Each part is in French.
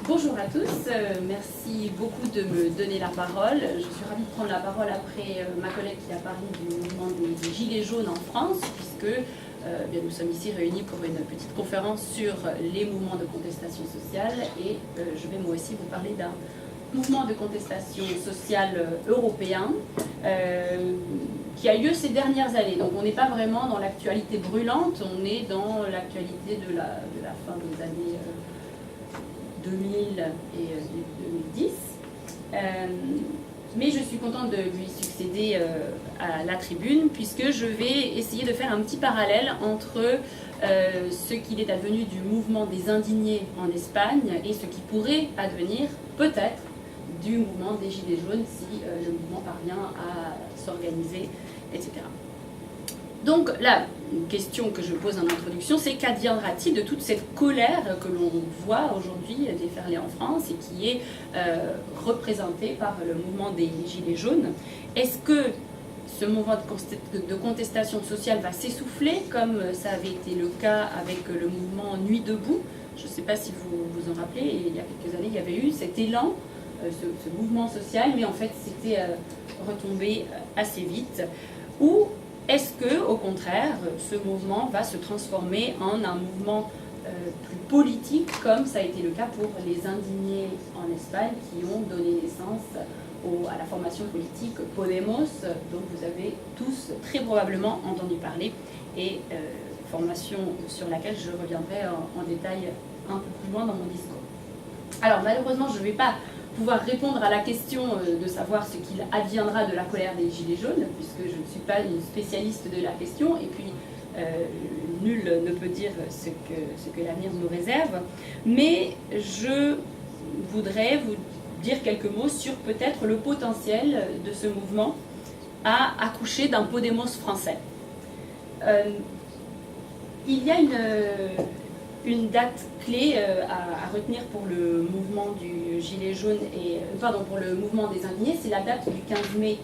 Bonjour à tous, merci beaucoup de me donner la parole. Je suis ravie de prendre la parole après ma collègue qui a parlé du mouvement des Gilets jaunes en France, puisque bien, nous sommes ici réunis pour une petite conférence sur les mouvements de contestation sociale et je vais moi aussi vous parler d'un mouvement de contestation sociale européen qui a eu lieu ces dernières années. Donc on n'est pas vraiment dans l'actualité brûlante, on est dans l'actualité de la fin des années 2000 et 2010. Mais je suis contente de lui succéder à la tribune, puisque je vais essayer de faire un petit parallèle entre ce qu'il est advenu du mouvement des indignés en Espagne et ce qui pourrait advenir peut-être du mouvement des Gilets jaunes si le mouvement parvient à s'organiser, etc. Donc la question que je pose en introduction, c'est qu'adviendra-t-il de toute cette colère que l'on voit aujourd'hui déferler en France et qui est représentée par le mouvement des Gilets jaunes? Est-ce que ce mouvement de contestation sociale va s'essouffler, comme ça avait été le cas avec le mouvement Nuit debout? Je ne sais pas si vous vous en rappelez, il y a quelques années, il y avait eu cet élan, ce mouvement social, mais en fait c'était retombé assez vite. Ou est-ce que, au contraire, ce mouvement va se transformer en un mouvement plus politique, comme ça a été le cas pour les indignés en Espagne, qui ont donné naissance à la formation politique Podemos, dont vous avez tous très probablement entendu parler, et formation sur laquelle je reviendrai en détail un peu plus loin dans mon discours. Alors malheureusement, je ne vais pas pouvoir répondre à la question de savoir ce qu'il adviendra de la colère des Gilets jaunes, puisque je ne suis pas une spécialiste de la question, et puis nul ne peut dire ce que l'avenir nous réserve, mais je voudrais vous dire quelques mots sur peut-être le potentiel de ce mouvement à accoucher d'un Podemos français. Il y a une date clé à retenir pour le mouvement du Gilet jaune pour le mouvement des indignés, c'est la date du 15 mai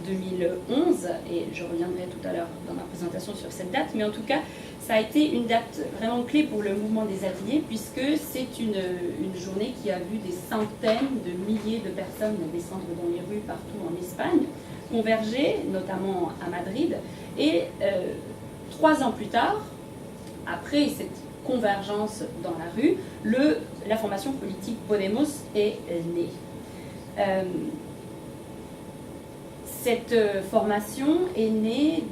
2011, et je reviendrai tout à l'heure dans ma présentation sur cette date, mais en tout cas, ça a été une date vraiment clé pour le mouvement des indignés, puisque c'est une journée qui a vu des centaines de milliers de personnes descendre dans les rues partout en Espagne, converger, notamment à Madrid, et 3 ans plus tard, après cette convergence dans la rue, la formation politique Podemos est née. Cette formation est née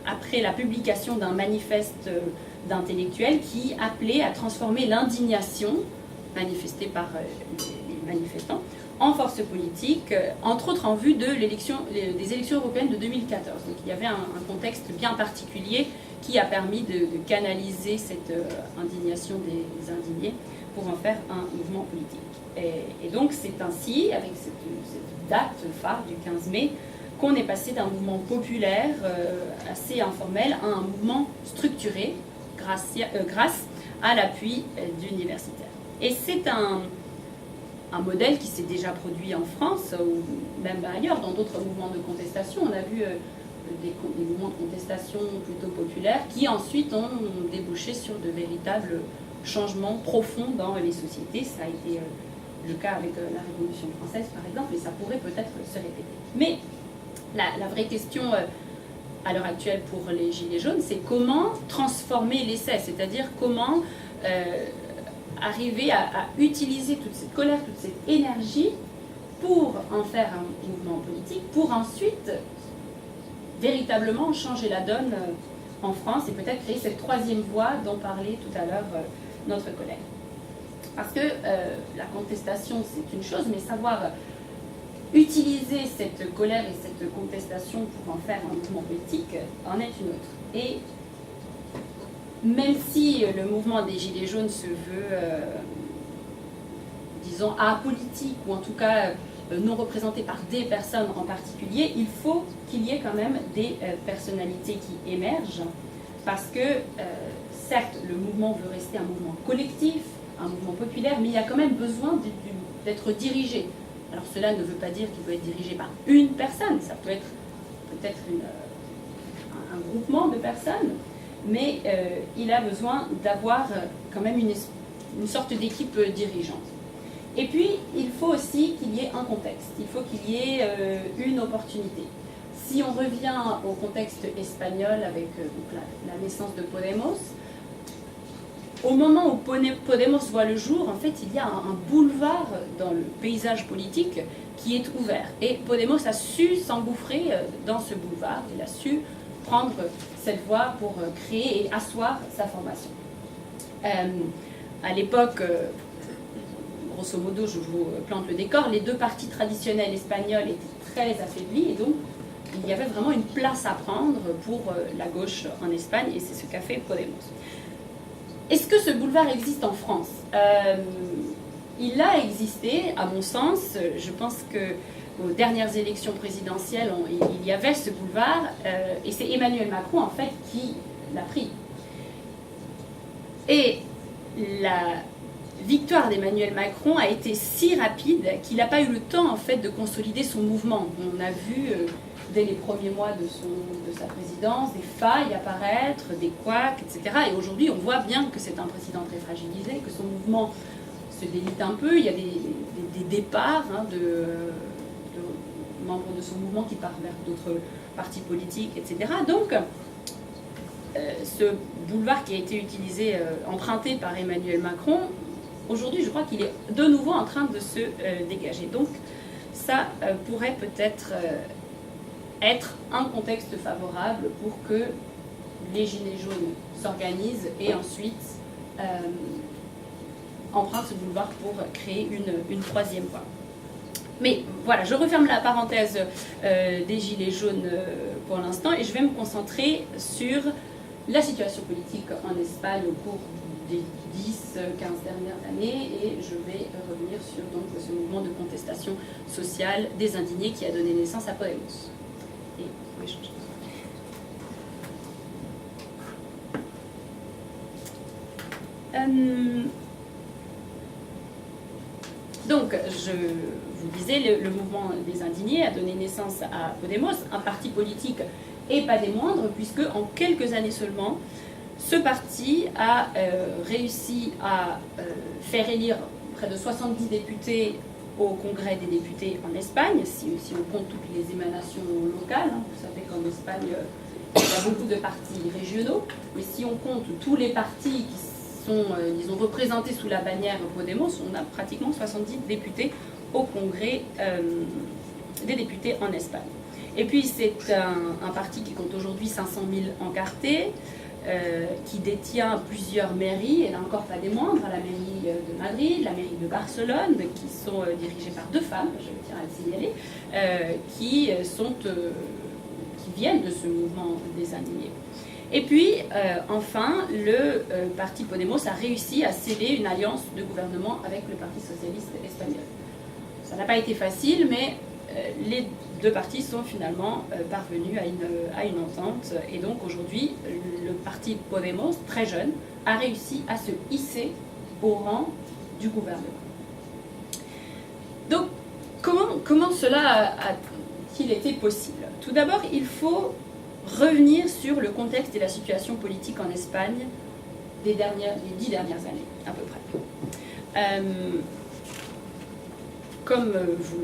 après la publication d'un manifeste d'intellectuels qui appelait à transformer l'indignation manifestée par les manifestants en force politique, entre autres en vue des élections européennes de 2014. Donc il y avait un contexte bien particulier qui a permis de canaliser cette indignation des indignés pour en faire un mouvement politique. Et donc c'est ainsi, avec cette date phare du 15 mai, qu'on est passé d'un mouvement populaire assez informel à un mouvement structuré grâce à l'appui d'universitaires. Et c'est un modèle qui s'est déjà produit en France, ou même ailleurs, dans d'autres mouvements de contestation. On a vu des mouvements de contestation plutôt populaires qui ensuite ont débouché sur de véritables changements profonds dans les sociétés. Ça a été le cas avec la Révolution française, par exemple, et ça pourrait peut-être se répéter. Mais la vraie question à l'heure actuelle pour les Gilets jaunes, c'est comment transformer l'essai, c'est-à-dire comment arriver à utiliser toute cette colère, toute cette énergie pour en faire un mouvement politique, pour ensuite véritablement changer la donne en France et peut-être créer cette troisième voie dont parlait tout à l'heure notre collègue. Parce que la contestation, c'est une chose, mais savoir utiliser cette colère et cette contestation pour en faire un mouvement politique en est une autre. Et même si le mouvement des Gilets jaunes se veut, disons, apolitique, ou en tout cas non représenté par des personnes en particulier, il faut qu'il y ait quand même des personnalités qui émergent, parce que, certes, le mouvement veut rester un mouvement collectif, un mouvement populaire, mais il y a quand même besoin d'être dirigé. Alors cela ne veut pas dire qu'il doit être dirigé par une personne, ça peut être peut-être un groupement de personnes, mais il a besoin d'avoir quand même une sorte d'équipe dirigeante. Et puis, il faut aussi qu'il y ait un contexte, il faut qu'il y ait une opportunité. Si on revient au contexte espagnol avec donc la naissance de Podemos, au moment où Podemos voit le jour, en fait, il y a un boulevard dans le paysage politique qui est ouvert. Et Podemos a su s'engouffrer dans ce boulevard, il a su prendre cette voie pour créer et asseoir sa formation. À l'époque, grosso modo, je vous plante le décor, les deux partis traditionnels espagnols étaient très affaiblis et donc il y avait vraiment une place à prendre pour la gauche en Espagne et c'est ce qu'a fait Podemos. Est-ce que ce boulevard existe en France? Il a existé, à mon sens. Je pense qu'aux dernières élections présidentielles, il y avait ce boulevard et c'est Emmanuel Macron en fait qui l'a pris. Et la victoire d'Emmanuel Macron a été si rapide qu'il n'a pas eu le temps en fait de consolider son mouvement. On a vu dès les premiers mois de sa présidence des failles apparaître, des couacs, etc. Et aujourd'hui, on voit bien que c'est un président très fragilisé, que son mouvement se délite un peu. Il y a des départs de membres de son mouvement qui partent vers d'autres partis politiques, etc. Donc, ce boulevard qui a été utilisé, emprunté par Emmanuel Macron, aujourd'hui, je crois qu'il est de nouveau en train de se dégager. Donc, ça pourrait peut-être être un contexte favorable pour que les Gilets jaunes s'organisent et ensuite empruntent ce boulevard pour créer une troisième voie. Mais voilà, je referme la parenthèse des Gilets jaunes pour l'instant et je vais me concentrer sur la situation politique en Espagne au cours des 10-15 dernières années et je vais revenir sur donc, ce mouvement de contestation sociale des indignés qui a donné naissance à Podemos. Et vous pouvez changer. Donc, je vous disais, le mouvement des indignés a donné naissance à Podemos, un parti politique et pas des moindres, puisque en quelques années seulement, ce parti a réussi à faire élire près de 70 députés au Congrès des députés en Espagne, si on compte toutes les émanations locales. Vous savez qu'en Espagne, il y a beaucoup de partis régionaux, mais si on compte tous les partis qui sont, disons, représentés sous la bannière Podemos, on a pratiquement 70 députés au Congrès des députés en Espagne. Et puis c'est un parti qui compte aujourd'hui 500 000 encartés, qui détient plusieurs mairies, et là encore pas des moindres, la mairie de Madrid, la mairie de Barcelone, qui sont dirigées par deux femmes, je tiens à le signaler, qui viennent de ce mouvement des indignés. Et puis, enfin, le parti Podemos a réussi à sceller une alliance de gouvernement avec le Parti socialiste espagnol. Ça n'a pas été facile, mais les deux partis sont finalement parvenus à une entente. Et donc aujourd'hui, le parti Podemos, très jeune, a réussi à se hisser au rang du gouvernement. Donc, comment cela a-t-il été possible? Tout d'abord, il faut revenir sur le contexte et la situation politique en Espagne des 10 dernières années, à peu près. Comme vous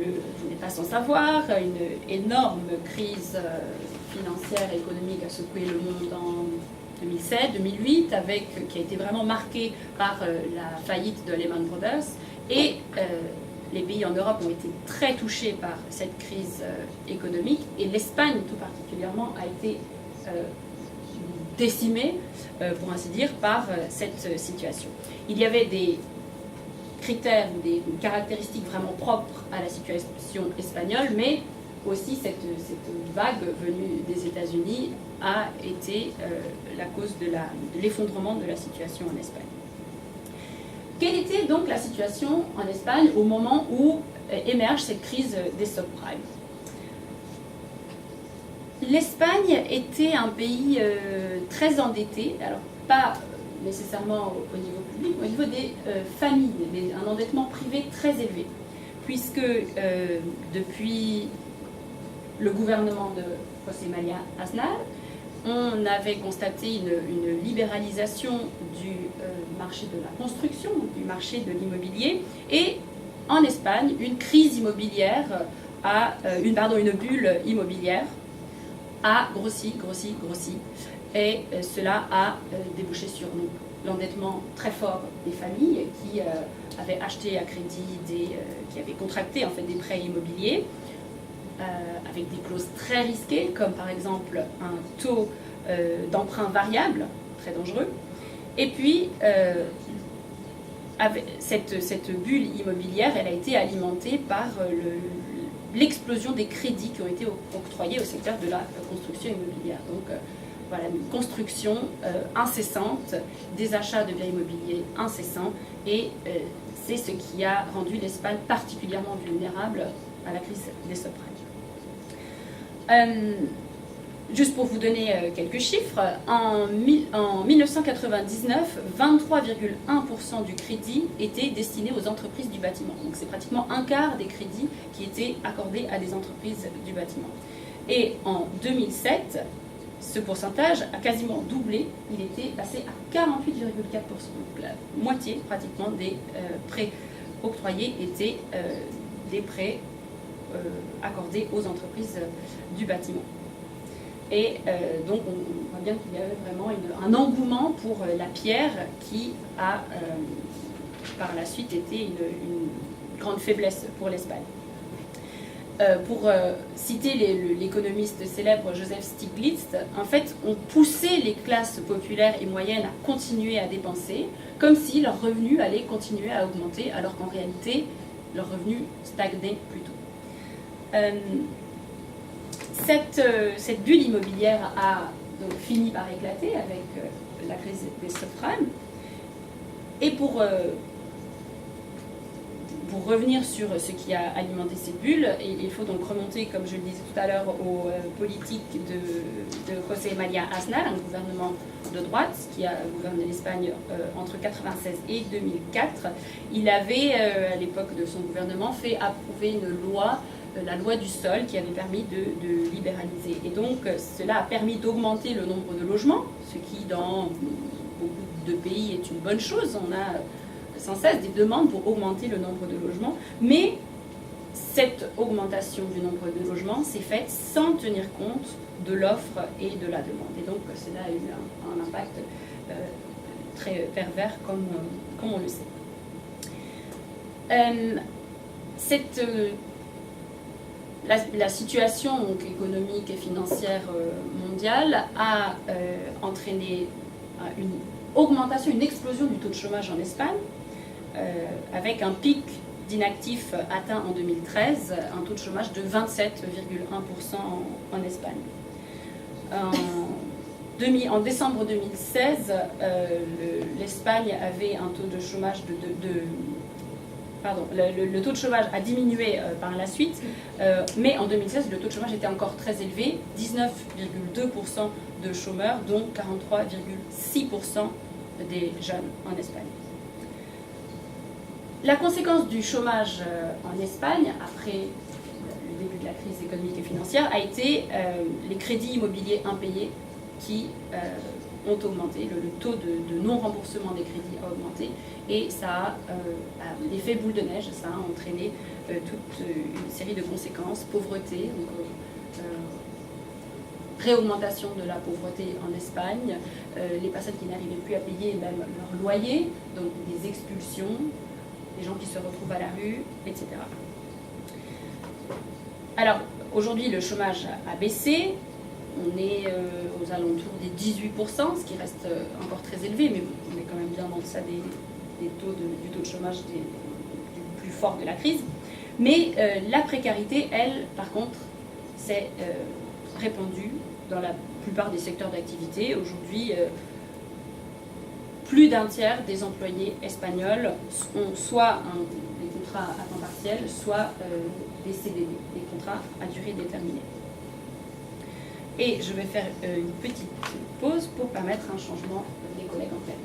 n'êtes pas sans savoir, une énorme crise financière et économique a secoué le monde en 2007-2008, qui a été vraiment marquée par la faillite de Lehman Brothers. Et les pays en Europe ont été très touchés par cette crise économique. Et l'Espagne, tout particulièrement, a été décimée, pour ainsi dire, par cette situation. Il y avait des critères ou des caractéristiques vraiment propres à la situation espagnole, mais aussi cette vague venue des États-Unis a été la cause de l'effondrement de la situation en Espagne. Quelle était donc la situation en Espagne au moment où émerge cette crise des subprimes? L'Espagne était un pays très endetté, alors pas nécessairement au niveau public, mais au niveau des familles, un endettement privé très élevé, puisque depuis le gouvernement de José María Aznar, on avait constaté une libéralisation du marché de la construction, du marché de l'immobilier, et en Espagne, une crise immobilière, une bulle immobilière a grossi, et cela a débouché sur l'endettement très fort des familles qui avaient acheté à crédit, qui avaient contracté en fait des prêts immobiliers, avec des clauses très risquées, comme par exemple un taux d'emprunt variable, très dangereux. Et puis, cette bulle immobilière, elle a été alimentée par l'explosion des crédits qui ont été octroyés au secteur de la construction immobilière. Donc, voilà, une construction incessante, des achats de biens immobiliers incessants, et c'est ce qui a rendu l'Espagne particulièrement vulnérable à la crise des subprimes. Juste pour vous donner quelques chiffres, en 1999, 23,1% du crédit était destiné aux entreprises du bâtiment. Donc c'est pratiquement un quart des crédits qui étaient accordés à des entreprises du bâtiment. Et en 2007, ce pourcentage a quasiment doublé, il était passé à 48,4%. Donc la moitié pratiquement des prêts octroyés étaient des prêts accordés aux entreprises du bâtiment. Et donc on voit bien qu'il y avait vraiment un engouement pour la pierre qui a par la suite été une grande faiblesse pour l'Espagne. Pour citer l'économiste célèbre Joseph Stiglitz, en fait, on poussait les classes populaires et moyennes à continuer à dépenser, comme si leurs revenus allaient continuer à augmenter, alors qu'en réalité, leurs revenus stagnaient plutôt. Cette bulle immobilière a donc fini par éclater avec la crise des subprimes. Et pour revenir sur ce qui a alimenté cette bulle, il faut donc remonter, comme je le disais tout à l'heure, aux politiques de José María Aznar, un gouvernement de droite qui a gouverné l'Espagne entre 1996 et 2004. Il avait, à l'époque de son gouvernement, fait approuver une loi, la loi du sol, qui avait permis de libéraliser. Et donc, cela a permis d'augmenter le nombre de logements, ce qui, dans beaucoup de pays, est une bonne chose. On a sans cesse des demandes pour augmenter le nombre de logements, mais cette augmentation du nombre de logements s'est faite sans tenir compte de l'offre et de la demande. Et donc, cela a eu un impact très pervers, comme on le sait. La situation donc, économique et financière mondiale a entraîné une augmentation, une explosion du taux de chômage en Espagne, avec un pic d'inactifs atteint en 2013, un taux de chômage de 27,1% en Espagne. En décembre 2016, l'Espagne avait un taux de chômage le taux de chômage a diminué par la suite, mais en 2016, le taux de chômage était encore très élevé, 19,2% de chômeurs, dont 43,6% des jeunes en Espagne. La conséquence du chômage en Espagne, après le début de la crise économique et financière, a été les crédits immobiliers impayés qui ont augmenté, le taux de non-remboursement des crédits a augmenté, et ça a l'effet boule de neige, ça a entraîné toute une série de conséquences, pauvreté, donc, réaugmentation de la pauvreté en Espagne, les personnes qui n'arrivaient plus à payer même leur loyer, donc des expulsions, des gens qui se retrouvent à la rue, etc. Alors, aujourd'hui, le chômage a baissé. On est aux alentours des 18%, ce qui reste encore très élevé, mais on est quand même bien en deçà du taux de chômage du plus fort de la crise. Mais la précarité, elle, par contre, s'est répandue dans la plupart des secteurs d'activité. Aujourd'hui, plus d'un tiers des employés espagnols ont soit des contrats à temps partiel, soit des CDD, des contrats à durée déterminée. Et je vais faire une petite pause pour permettre un changement des collègues en termes.